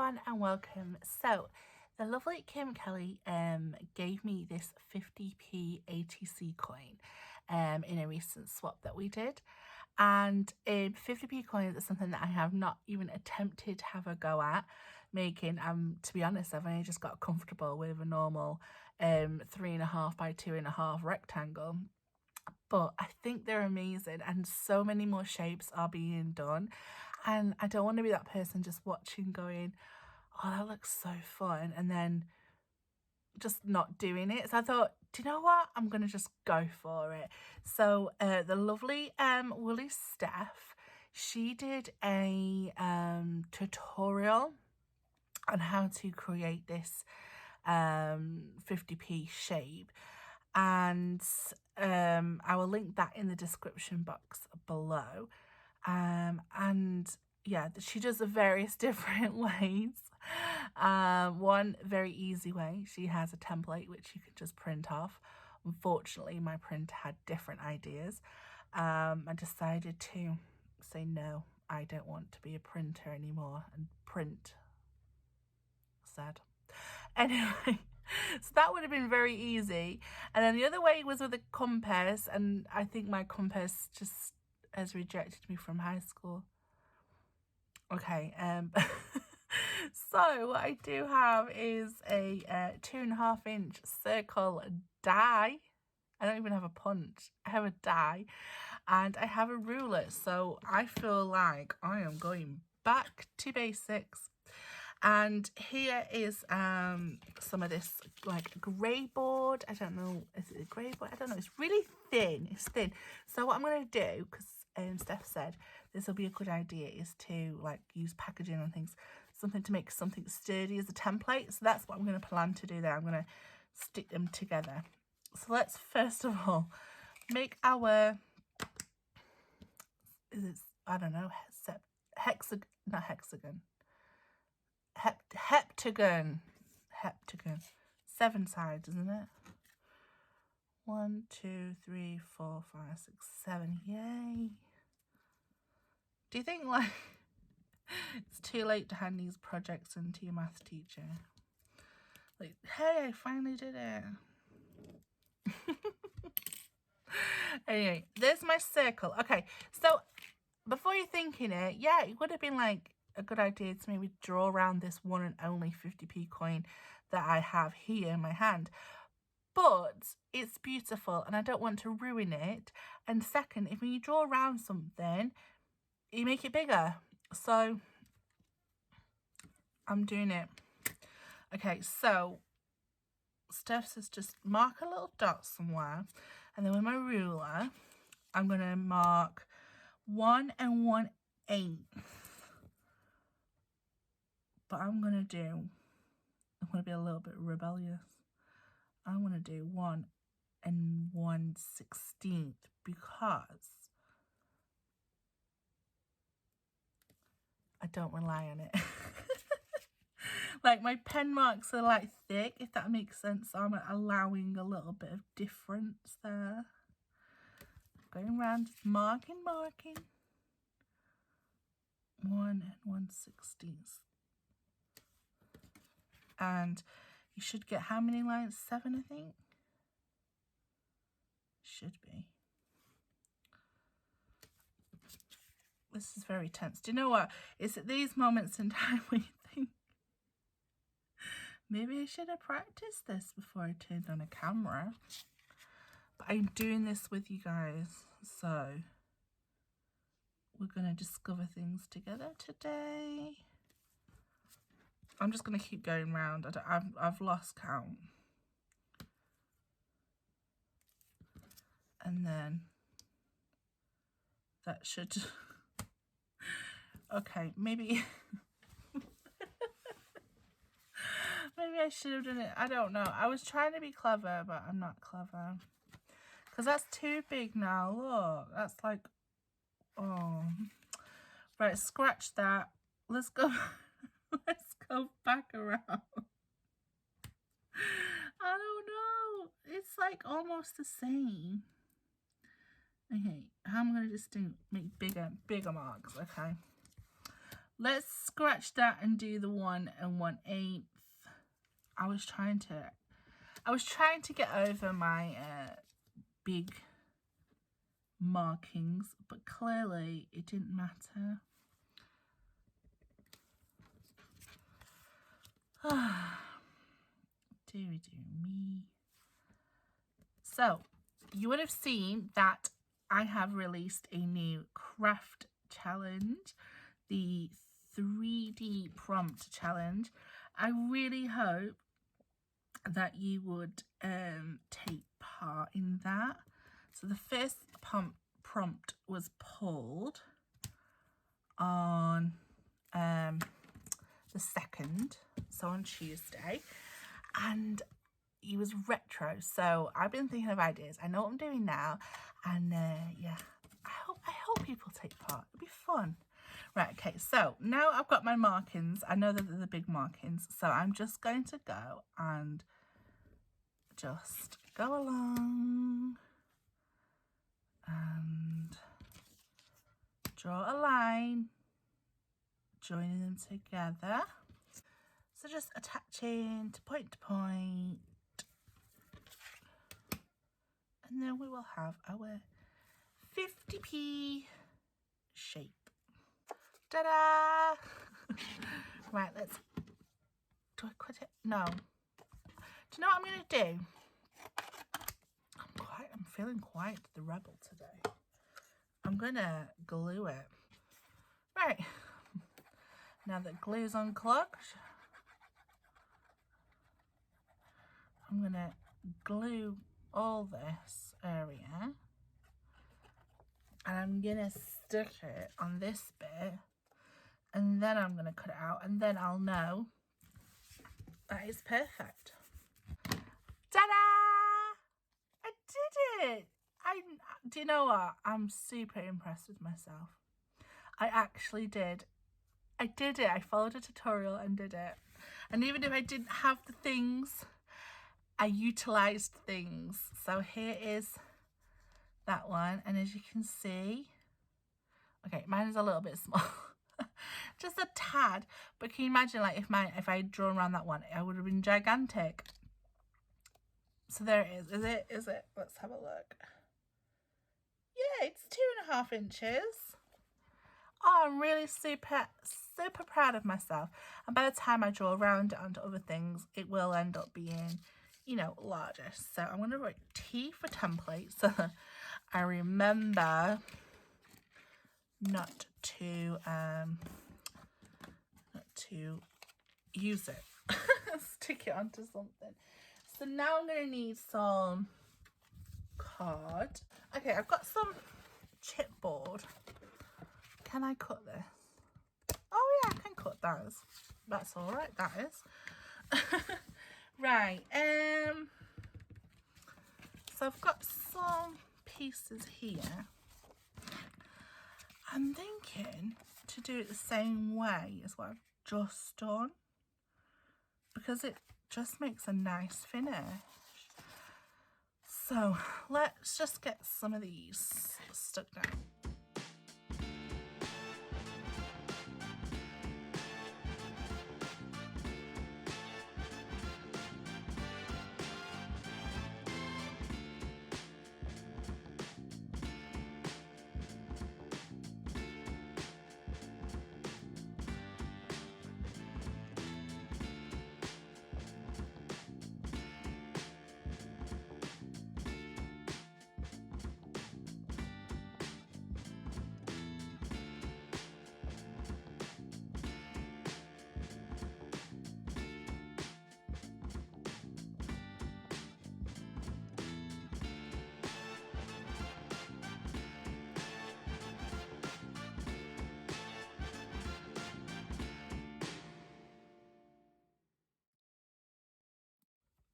everyone and welcome. So the lovely Kim Kelly gave me this 50p ATC coin in a recent swap that we did, and 50p coins is something that I have not even attempted to have a go at making. To be honest, I've only just got comfortable with a normal 3.5 by 2.5 rectangle. But I think they're amazing and so many more shapes are being done, and I don't want to be that person just watching going, oh, that looks so fun, and then just not doing it. So I thought, do you know what, I'm gonna just go for it. So the lovely Woolly Steph, she did a tutorial on how to create this 50p shape, and I will link that in the description box below. And yeah, she does it various different ways. One very easy way, she has a template which you can just print off. Unfortunately, my printer had different ideas. I decided to say no, I don't want to be a printer anymore, and print sad. Anyway, so that would have been very easy. And then the other way was with a compass, and I think my compass just has rejected me from high school. Okay, so what I do have is a 2.5-inch circle die. I don't even have a punch, I have a die, and I have a ruler. So I feel like I am going back to basics. And here is some of this like grey board. I don't know, is it a grey board? I don't know, it's really thin, it's thin. So what I'm going to do, because Steph said this will be a good idea, is to like use packaging and things, something to make something sturdy as a template. So that's what I'm going to plan to do there. I'm going to stick them together. So let's first of all make our, is it, I don't know, hexagon, not hexagon, heptagon, 7 sides, isn't it? 1, 2, 3, 4, 5, 6, 7. Yay. Do you think like it's too late to hand these projects in to your maths teacher? Like, hey, I finally did it. Anyway, there's my circle. Okay, so before you're thinking it, yeah, it would have been like a good idea to maybe draw around this one and only 50p coin that I have here in my hand. But it's beautiful and I don't want to ruin it. And second, if you draw around something, you make it bigger. So I'm doing it. Okay, so Steph says just mark a little dot somewhere, and then with my ruler, I'm going to mark 1 1/8. But I'm going to be a little bit rebellious. I'm going to do 1 1/16 because I don't rely on it. Like my pen marks are like thick, if that makes sense. So I'm allowing a little bit of difference there. Going around, just marking. 1 1/16. And you should get how many lines? 7, I think. Should be. This is very tense. Do you know what? It's at these moments in time when you think, maybe I should have practiced this before I turned on a camera. But I'm doing this with you guys, so we're going to discover things together today. I'm just going to keep going round. I've lost count. And then that should... Okay, maybe... Maybe I should have done it. I don't know. I was trying to be clever, but I'm not clever. Because that's too big now. Look, that's like... Oh. Right, scratch that. Let's go... Let's go back around. I don't know. It's like almost the same. Okay, how am I going to just make bigger marks? Okay. Let's scratch that and do the 1 1/8. I was trying to get over my big markings, but clearly it didn't matter. Deary me. So you would have seen that I have released a new craft challenge, the 3D prompt challenge. I really hope that you would take part in that. So the first prompt was pulled on the 2nd, so on Tuesday, and he was retro. So I've been thinking of ideas. I know what I'm doing now, and yeah, I hope people take part. It'll be fun. Right, okay, so now I've got my markings. I know that they're the big markings, so I'm just going to go and just go along and draw a line, joining them together. So just attaching to point, and then we will have our 50p shape. Ta-da! Right, let's, do I quit it? No. Do you know what I'm going to do? I'm feeling quite the rebel today. I'm going to glue it. Right. Now that glue's unclogged, I'm going to glue all this area, and I'm going to stick it on this bit, and then I'm going to cut it out, and then I'll know that it's perfect. Ta-da! I did it! Do you know what? I'm super impressed with myself. I actually did. I did it. I followed a tutorial and did it. And even if I didn't have the things, I utilized things. So here is that one, and as you can see, okay, mine is a little bit small. Just a tad, but can you imagine, like, if I had drawn around that one, I would have been gigantic. So there it is. Is it? Let's have a look. Yeah, it's 2.5 inches. Oh, I'm really super proud of myself. And by the time I draw around it onto other things, it will end up being, you know, larger. So I'm going to write T for template, so I remember not to use it. Stick it onto something. So now I'm going to need some card. Okay, I've got some chipboard. Can I cut this? Oh yeah, I can cut those. That's all right, that is. Right, so I've got some pieces here. I'm thinking to do it the same way as what I've just done, because it just makes a nice finish. So let's just get some of these stuck down.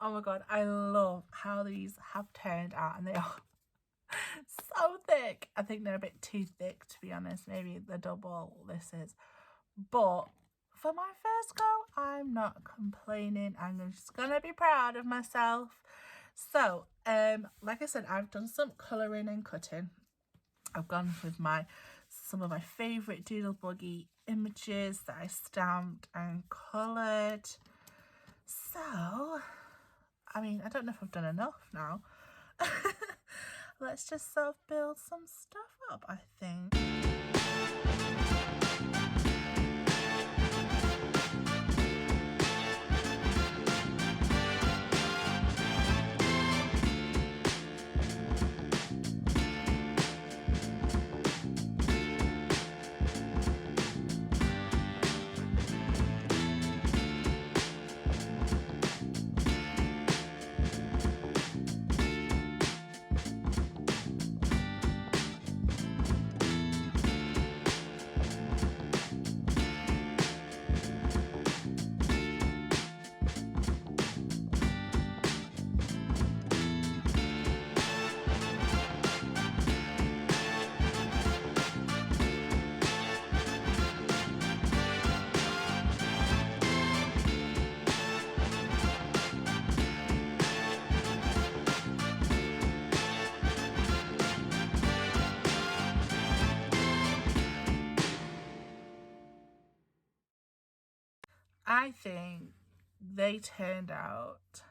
Oh my god, I love how these have turned out, and they are so thick. I think they're a bit too thick, to be honest. Maybe the double this is. But for my first go, I'm not complaining. I'm just gonna be proud of myself. So, like I said, I've done some colouring and cutting. I've gone with my some of my favourite doodle buggy images that I stamped and coloured. So, I mean, I don't know if I've done enough now. Let's just sort of build some stuff up, I think. I think they turned out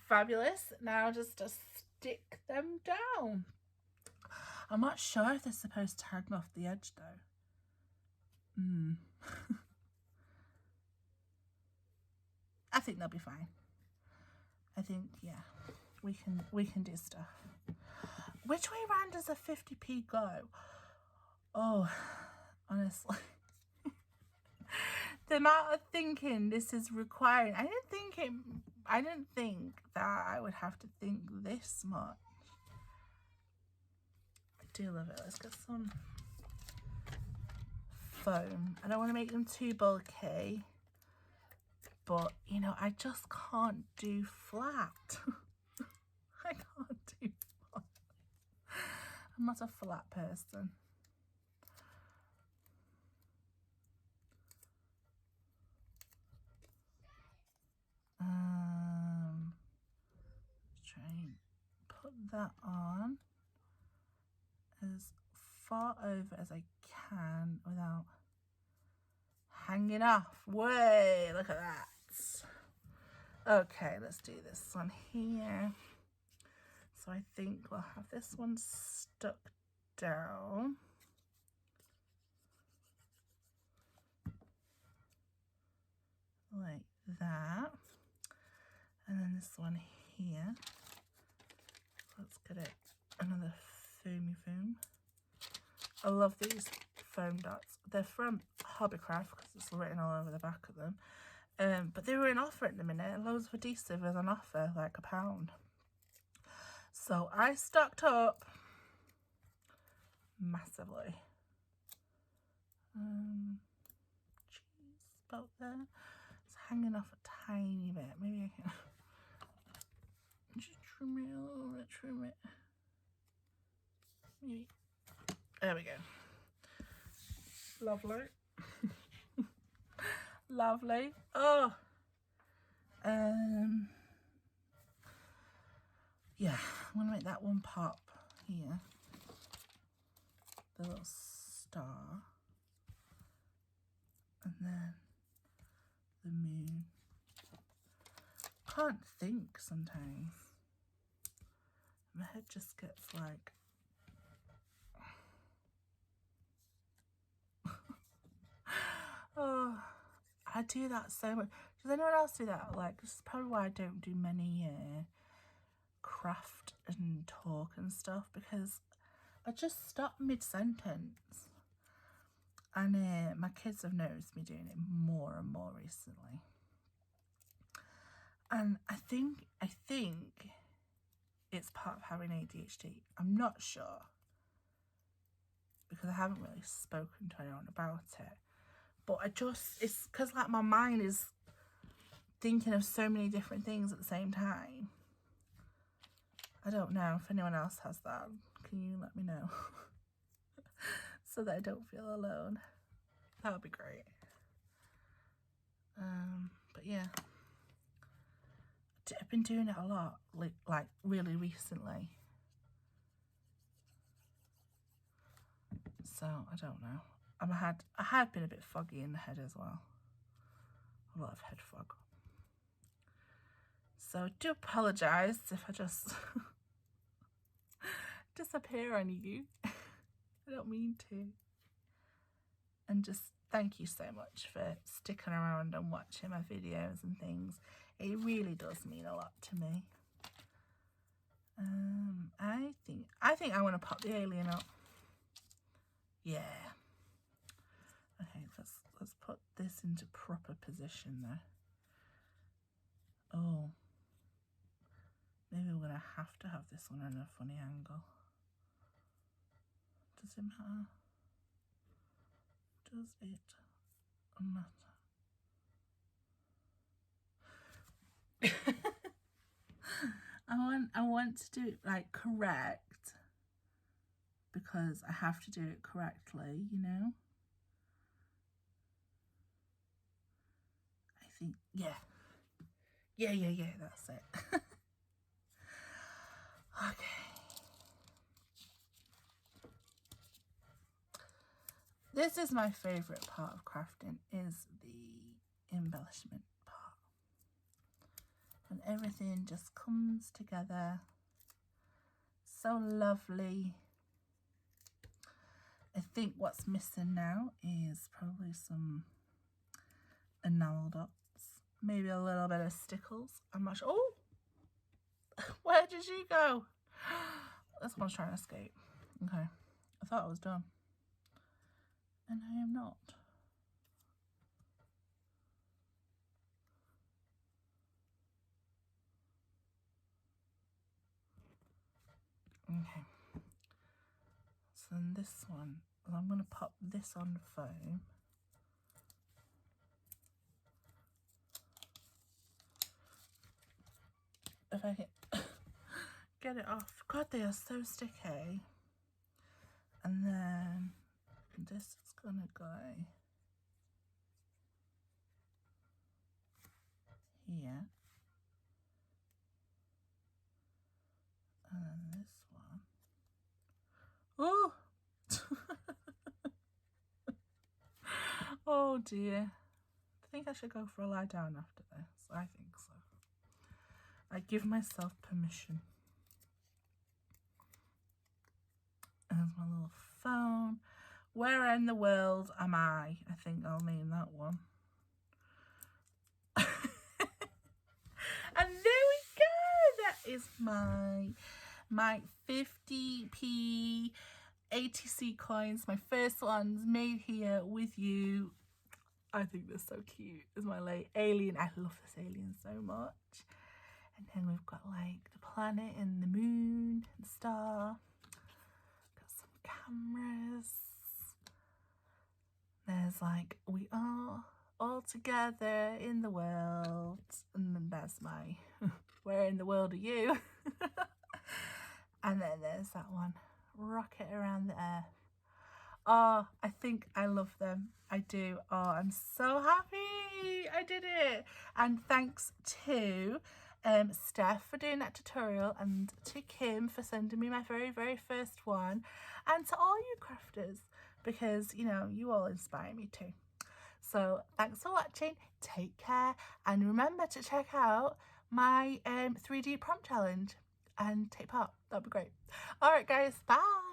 fabulous. Now just to stick them down. I'm not sure if they're supposed to hang off the edge though. I think they'll be fine. I think, yeah, we can do stuff. Which way round does a 50p go? Oh, honestly. The amount of thinking this is requiring. I didn't think that I would have to think this much. I do love it. Let's get some foam. I don't want to make them too bulky, but you know, I just can't do flat. I can't do flat. I'm not a flat person. Try and put that on as far over as I can without hanging off. Way, look at that. Okay, let's do this one here. So I think we'll have this one stuck down. Like that. And then this one here. Let's get it another foamy foam. I love these foam dots. They're from Hobbycraft because it's written all over the back of them. But they were in offer at the minute. Loads of adhesive is on offer, like £1. So I stocked up massively. Cheese about there. It's hanging off a tiny bit. Maybe I can just trim it a little bit, trim it. Maybe. There we go. Lovely. Lovely. Oh. Yeah, I'm gonna make that one pop here. The little star. And then the moon. Can't think sometimes. My head just gets like oh, I do that so much. Does anyone else do that? Like, this is probably why I don't do many craft and talk and stuff, because I just stop mid-sentence. And my kids have noticed me doing it more and more recently. And I think it's part of having ADHD. I'm not sure, because I haven't really spoken to anyone about it. But it's because like my mind is thinking of so many different things at the same time. I don't know if anyone else has that. Can you let me know? So that I don't feel alone. That would be great. But yeah. I've been doing it a lot, like really recently. So I don't know. I had been a bit foggy in the head as well. A lot of head fog. So I do apologise if I just disappear on you. I don't mean to. And just thank you so much for sticking around and watching my videos and things. It really does mean a lot to me. I think I want to pop the alien up. Yeah. Okay, let's put this into proper position there. Oh. Maybe we're gonna have to have this one in a funny angle. Does it matter? Does it matter? I want to do it like correct, because I have to do it correctly, you know. I think, yeah, that's it. Okay. This is my favourite part of crafting, is the embellishment part. And everything just comes together so lovely. I think what's missing now is probably some enamel dots. Maybe a little bit of stickles. I'm not sure. Oh! Where did you go? This one's trying to escape. Okay. I thought I was done. And I am not. Okay. So then this one, I'm going to pop this on foam. If I can get it off. God, they are so sticky. And then this is going to go here. And then this one. Oh! Oh dear. I think I should go for a lie down after this. I think so. I give myself permission. There's my little phone. Where in the world am I? I think I'll name that one. And there we go. That is my 50p ATC coins. My first ones made here with you. I think they're so cute. It's my like alien. I love this alien so much. And then we've got like the planet and the moon and star. Got some cameras. There's like, we are all together in the world. And then that's my, where in the world are you? And then there's that one, rocket around the earth. Oh, I think I love them. I do. Oh, I'm so happy I did it. And thanks to Steph for doing that tutorial, and to Kim for sending me my very first one, and to all you crafters, because you know you all inspire me too. So thanks for watching, take care, and remember to check out my 3D prompt challenge and take part. That'd be great. All right guys, bye.